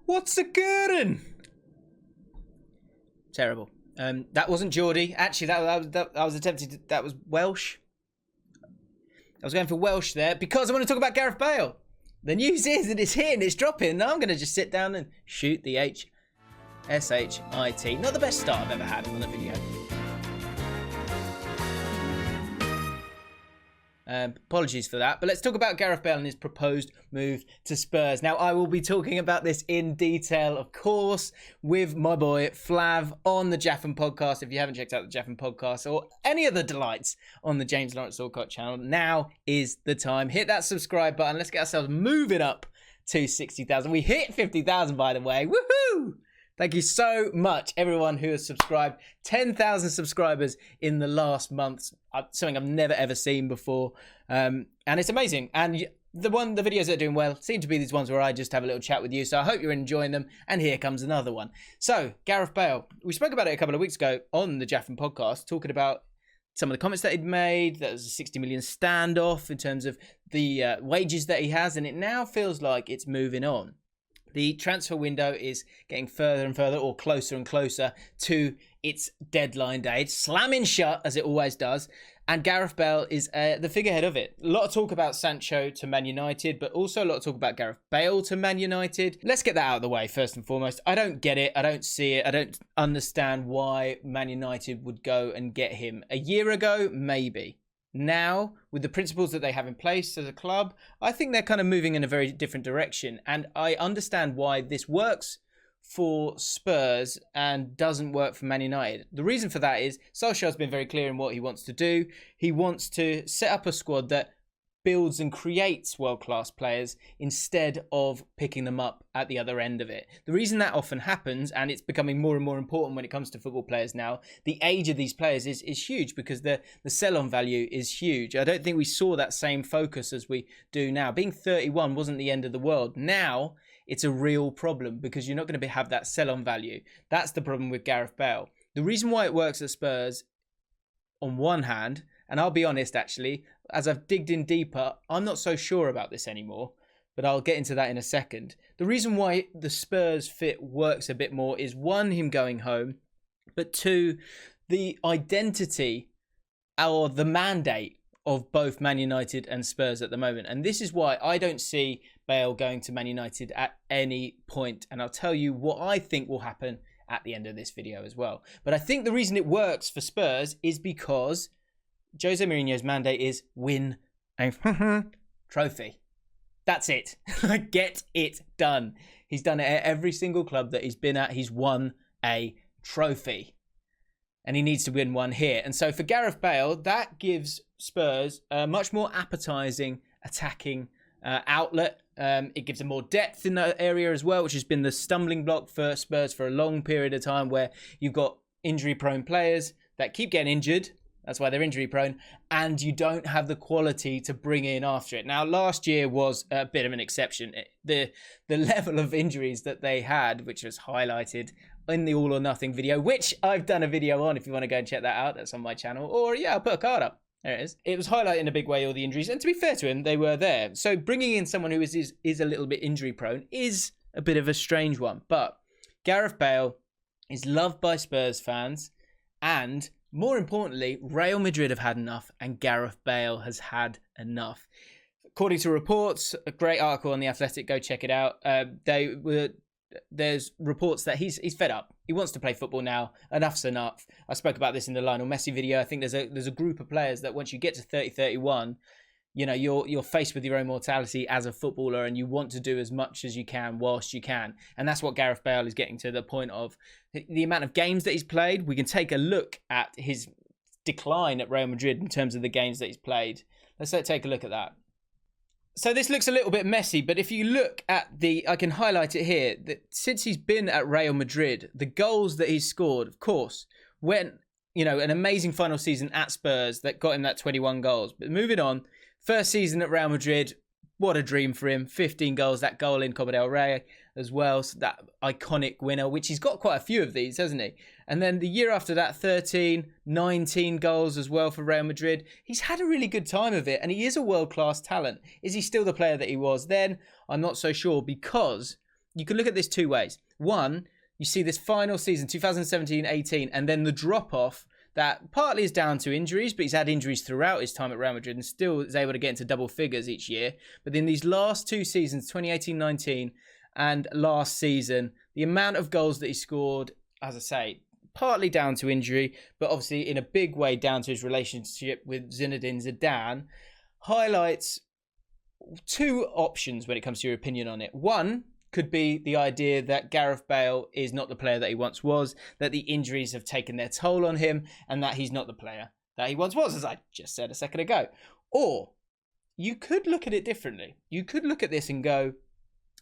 What's a good? Terrible. That wasn't Geordie. Actually, that was attempted. That was Welsh. I was going for Welsh there because I want to talk about Gareth Bale. The news is that it's here and it's dropping. Now I'm going to just sit down and shoot the H-S-H-I-T. Not the best start I've ever had on a video. Apologies for that, but let's talk about Gareth Bale and his proposed move to Spurs. Now, I will be talking about this in detail, of course, with my boy Flav on the Jaffin podcast. If you haven't checked out the Jaffin podcast or any of the delights on the James Lawrence Allcott channel, now is the time. Hit that subscribe button. Let's get ourselves moving up to 60,000. We hit 50,000, by the way. Woohoo! Thank you so much, everyone who has subscribed. 10,000 subscribers in the last month. Something I've never, ever seen before. And it's amazing. And the videos that are doing well seem to be these ones where I just have a little chat with you. So I hope you're enjoying them. And here comes another one. So, Gareth Bale. We spoke about it a couple of weeks ago on the Jaffin podcast, talking about some of the comments that he'd made. That was a 60 million standoff in terms of the wages that he has. And it now feels like it's moving on. The transfer window is getting further and further, or closer and closer to its deadline date, slamming shut as it always does. And Gareth Bale is the figurehead of it. A lot of talk about Sancho to Man United, but also a lot of talk about Gareth Bale to Man United. Let's get that out of the way first and foremost. I don't get it. I don't see it. I don't understand why Man United would go and get him. A year ago, maybe. Now, with the principles that they have in place as a club, I think they're kind of moving in a very different direction. And I understand why this works for Spurs and doesn't work for Man United. The reason for that is Solskjaer's been very clear in what he wants to do. He wants to set up a squad that builds and creates world-class players instead of picking them up at the other end of it. The reason that often happens, and it's becoming more and more important when it comes to football players now, the age of these players is huge because the sell-on value is huge. I don't think we saw that same focus as we do now. Being 31 wasn't the end of the world. Now, it's a real problem because you're not going to have that sell-on value. That's the problem with Gareth Bale. The reason why it works at Spurs, on one hand, and I'll be honest, actually, as I've digged in deeper, I'm not so sure about this anymore, but I'll get into that in a second. The reason why the Spurs fit works a bit more is one, him going home, but two, the identity or the mandate of both Man United and Spurs at the moment. And this is why I don't see Bale going to Man United at any point. And I'll tell you what I think will happen at the end of this video as well. But I think the reason it works for Spurs is because Jose Mourinho's mandate is win a trophy. That's it. Get it done. He's done it at every single club that he's been at. He's won a trophy. And he needs to win one here. And so for Gareth Bale, that gives Spurs a much more appetising attacking outlet. It gives them more depth in that area as well, which has been the stumbling block for Spurs for a long period of time, where you've got injury-prone players that keep getting injured. That's why they're injury prone. And you don't have the quality to bring in after it. Now, last year was a bit of an exception. The level of injuries that they had, which was highlighted in the All or Nothing video, which I've done a video on if you want to go and check that out. That's on my channel. Or, yeah, I'll put a card up. There it is. It was highlighted in a big way, all the injuries. And to be fair to him, they were there. So bringing in someone who is a little bit injury prone is a bit of a strange one. But Gareth Bale is loved by Spurs fans, and more importantly, Real Madrid have had enough and Gareth Bale has had enough. According to reports, a great article on The Athletic, go check it out. There's reports that he's fed up. He wants to play football now. Enough's enough. I spoke about this in the Lionel Messi video. I think there's a group of players that once you get to 30, 31, you know, you're faced with your own mortality as a footballer and you want to do as much as you can whilst you can. And that's what Gareth Bale is getting to, the point of the amount of games that he's played. We can take a look at his decline at Real Madrid in terms of the games that he's played. Let's take a look at that. So this looks a little bit messy, but if you look at I can highlight it here, that since he's been at Real Madrid, the goals that he's scored, of course, when, you know, an amazing final season at Spurs that got him that 21 goals. But moving on, first season at Real Madrid, what a dream for him. 15 goals, that goal in Copa del Rey as well. So that iconic winner, which he's got quite a few of these, hasn't he? And then the year after that, 13, 19 goals as well for Real Madrid. He's had a really good time of it, and he is a world-class talent. Is he still the player that he was then? I'm not so sure, because you can look at this two ways. One, you see this final season, 2017-18, and then the drop-off that partly is down to injuries, but he's had injuries throughout his time at Real Madrid and still is able to get into double figures each year. But in these last two seasons, 2018-19 and last season, the amount of goals that he scored, as I say, partly down to injury, but obviously in a big way down to his relationship with Zinedine Zidane, highlights two options when it comes to your opinion on it. One could be the idea that Gareth Bale is not the player that he once was, that the injuries have taken their toll on him, and that he's not the player that he once was, as I just said a second ago. Or you could look at it differently. You could look at this and go,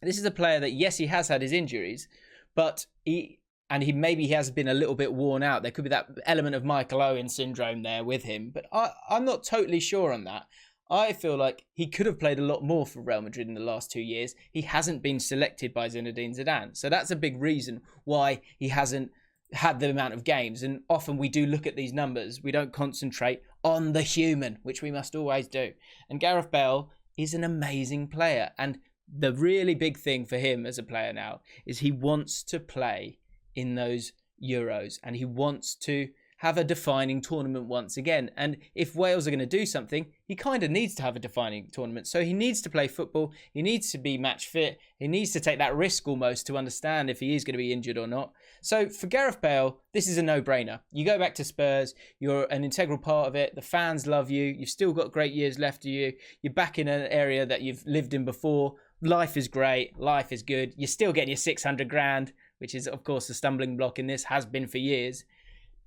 this is a player that, yes, he has had his injuries, but he maybe has been a little bit worn out. There could be that element of Michael Owen syndrome there with him, but I'm not totally sure on that. I feel like he could have played a lot more for Real Madrid in the last 2 years. He hasn't been selected by Zinedine Zidane. So that's a big reason why he hasn't had the amount of games. And often we do look at these numbers. We don't concentrate on the human, which we must always do. And Gareth Bale is an amazing player. And the really big thing for him as a player now is he wants to play in those Euros. And he wants to have a defining tournament once again. And if Wales are going to do something, he kind of needs to have a defining tournament. So he needs to play football. He needs to be match fit. He needs to take that risk almost to understand if he is going to be injured or not. So for Gareth Bale, this is a no-brainer. You go back to Spurs. You're an integral part of it. The fans love you. You've still got great years left of you. You're back in an area that you've lived in before. Life is great. Life is good. You're still getting your 600 grand, which is, of course, a stumbling block in this, has been for years.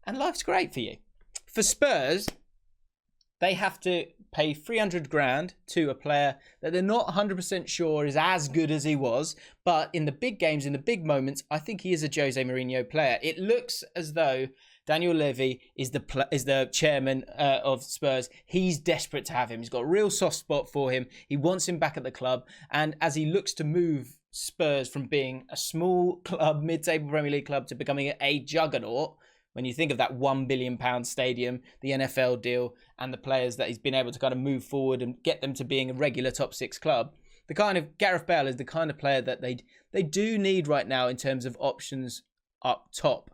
And life's great for you. For Spurs, they have to pay 300 grand to a player that they're not 100% sure is as good as he was. But in the big games, in the big moments, I think he is a Jose Mourinho player. It looks as though Daniel Levy is the chairman of Spurs. He's desperate to have him. He's got a real soft spot for him. He wants him back at the club. And as he looks to move Spurs from being a small club, mid-table Premier League club, to becoming a juggernaut, when you think of that £1 billion stadium, the NFL deal, and the players that he's been able to kind of move forward and get them to being a regular top six club, the kind of Gareth Bale is the kind of player that they do need right now in terms of options up top.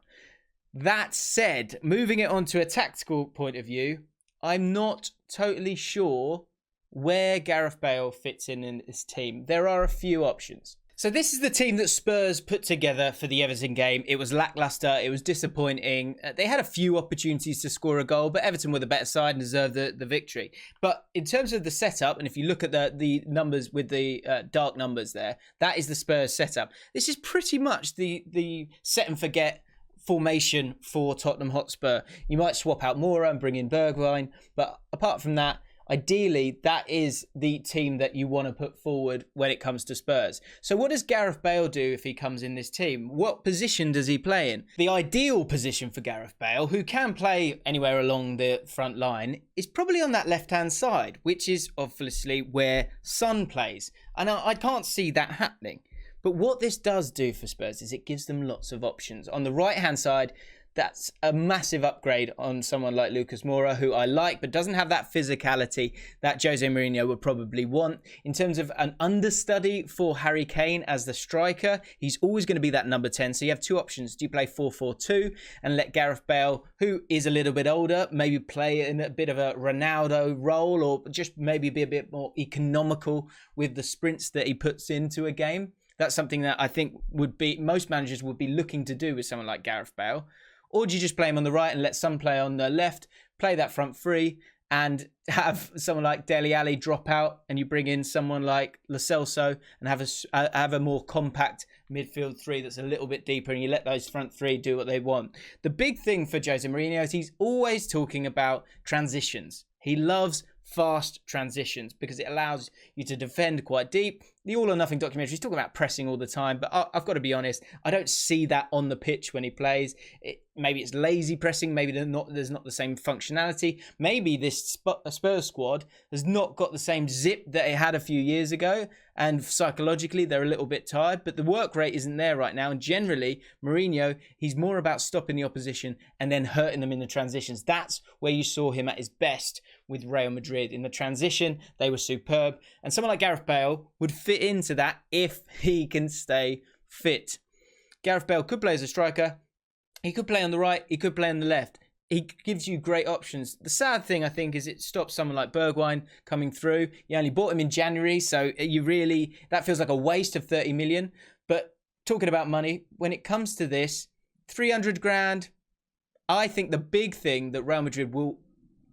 That said, moving it on to a tactical point of view, I'm not totally sure where Gareth Bale fits in this team. There are a few options. So this is the team that Spurs put together for the Everton game. It was lacklustre. It was disappointing. They had a few opportunities to score a goal, but Everton were the better side and deserved the victory. But in terms of the setup, and if you look at the numbers with the dark numbers there, that is the Spurs setup. This is pretty much the set and forget formation for Tottenham Hotspur. You might swap out Moura and bring in Bergwijn, but apart from that, ideally, that is the team that you want to put forward when it comes to Spurs. So what does Gareth Bale do if he comes in this team? What position does he play in? The ideal position for Gareth Bale, who can play anywhere along the front line, is probably on that left-hand side, which is obviously where Son plays. And I can't see that happening. But what this does do for Spurs is it gives them lots of options. On the right-hand side, that's a massive upgrade on someone like Lucas Moura, who I like, but doesn't have that physicality that Jose Mourinho would probably want. In terms of an understudy for Harry Kane as the striker, he's always going to be that number 10. So you have two options. Do you play 4-4-2 and let Gareth Bale, who is a little bit older, maybe play in a bit of a Ronaldo role, or just maybe be a bit more economical with the sprints that he puts into a game? That's something that I think most managers would be looking to do with someone like Gareth Bale. Or do you just play him on the right and let Son play on the left, play that front three, and have someone like Dele Alli drop out, and you bring in someone like Lo Celso and have a more compact midfield three that's a little bit deeper, and you let those front three do what they want? The big thing for Jose Mourinho is he's always talking about transitions. He loves fast transitions because it allows you to defend quite deep. The All or Nothing documentary is talking about pressing all the time, but I've got to be honest, I don't see that on the pitch when he plays. Maybe it's lazy pressing, maybe there's not the same functionality. Maybe this Spurs squad has not got the same zip that it had a few years ago, and psychologically they're a little bit tired, but the work rate isn't there right now. And generally, Mourinho, he's more about stopping the opposition and then hurting them in the transitions. That's where you saw him at his best with Real Madrid. In the transition, they were superb. And someone like Gareth Bale would fit into that if he can stay fit. Gareth Bale could play as a striker. He could play on the right. He could play on the left. He gives you great options. The sad thing, I think, is it stops someone like Bergwijn coming through. You only bought him in January, so that feels like a waste of 30 million. But talking about money, when it comes to this, 300 grand, I think the big thing that Real Madrid will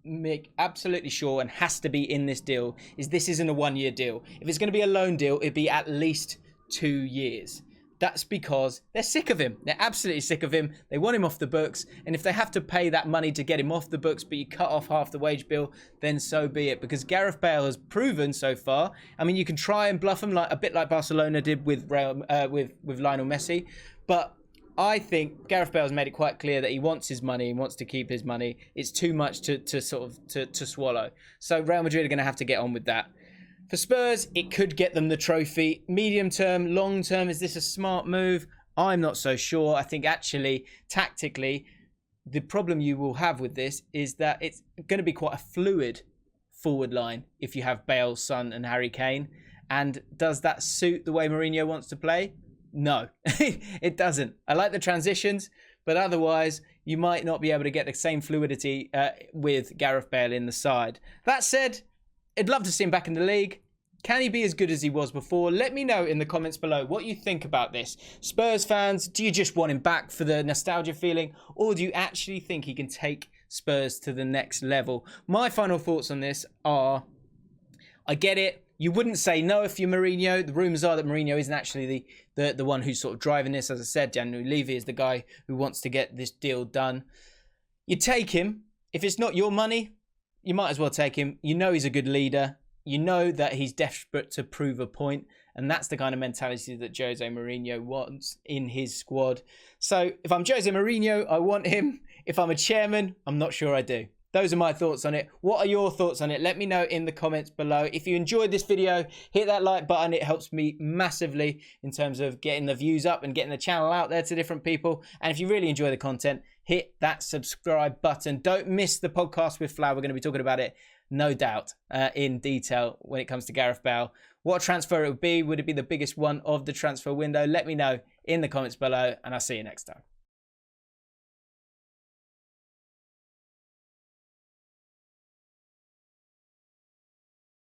make absolutely sure and has to be in this deal is this isn't a 1-year deal. If it's going to be a loan deal, it'd be at least 2 years. That's because they're sick of him. They're absolutely sick of him. They want him off the books. And if they have to pay that money to get him off the books, but you cut off half the wage bill, then so be it. Because Gareth Bale has proven so far. I mean, you can try and bluff him a bit like Barcelona did with Lionel Messi. But I think Gareth Bale's made it quite clear that he wants his money. He wants to keep his money. It's too much to swallow. So Real Madrid are going to have to get on with that. For Spurs, it could get them the trophy. Medium term, long term, is this a smart move? I'm not so sure. I think actually, tactically, the problem you will have with this is that it's going to be quite a fluid forward line if you have Bale, Son and Harry Kane. And does that suit the way Mourinho wants to play? No, it doesn't. I like the transitions, but otherwise, you might not be able to get the same fluidity with Gareth Bale in the side. That said, I'd love to see him back in the league. Can he be as good as he was before? Let me know in the comments below what you think about this. Spurs fans, do you just want him back for the nostalgia feeling? Or do you actually think he can take Spurs to the next level? My final thoughts on this are, I get it. You wouldn't say no if you're Mourinho. The rumours are that Mourinho isn't actually the one who's sort of driving this. As I said, Daniel Levy is the guy who wants to get this deal done. You take him. If it's not your money, you might as well take him. You know he's a good leader. You know that he's desperate to prove a point. And that's the kind of mentality that Jose Mourinho wants in his squad. So if I'm Jose Mourinho, I want him. If I'm a chairman, I'm not sure I do. Those are my thoughts on it. What are your thoughts on it? Let me know in the comments below. If you enjoyed this video, hit that like button. It helps me massively in terms of getting the views up and getting the channel out there to different people. And if you really enjoy the content, hit that subscribe button. Don't miss the podcast with Flav. We're going to be talking about it, no doubt, in detail when it comes to Gareth Bale. What transfer it would be? Would it be the biggest one of the transfer window? Let me know in the comments below, and I'll see you next time.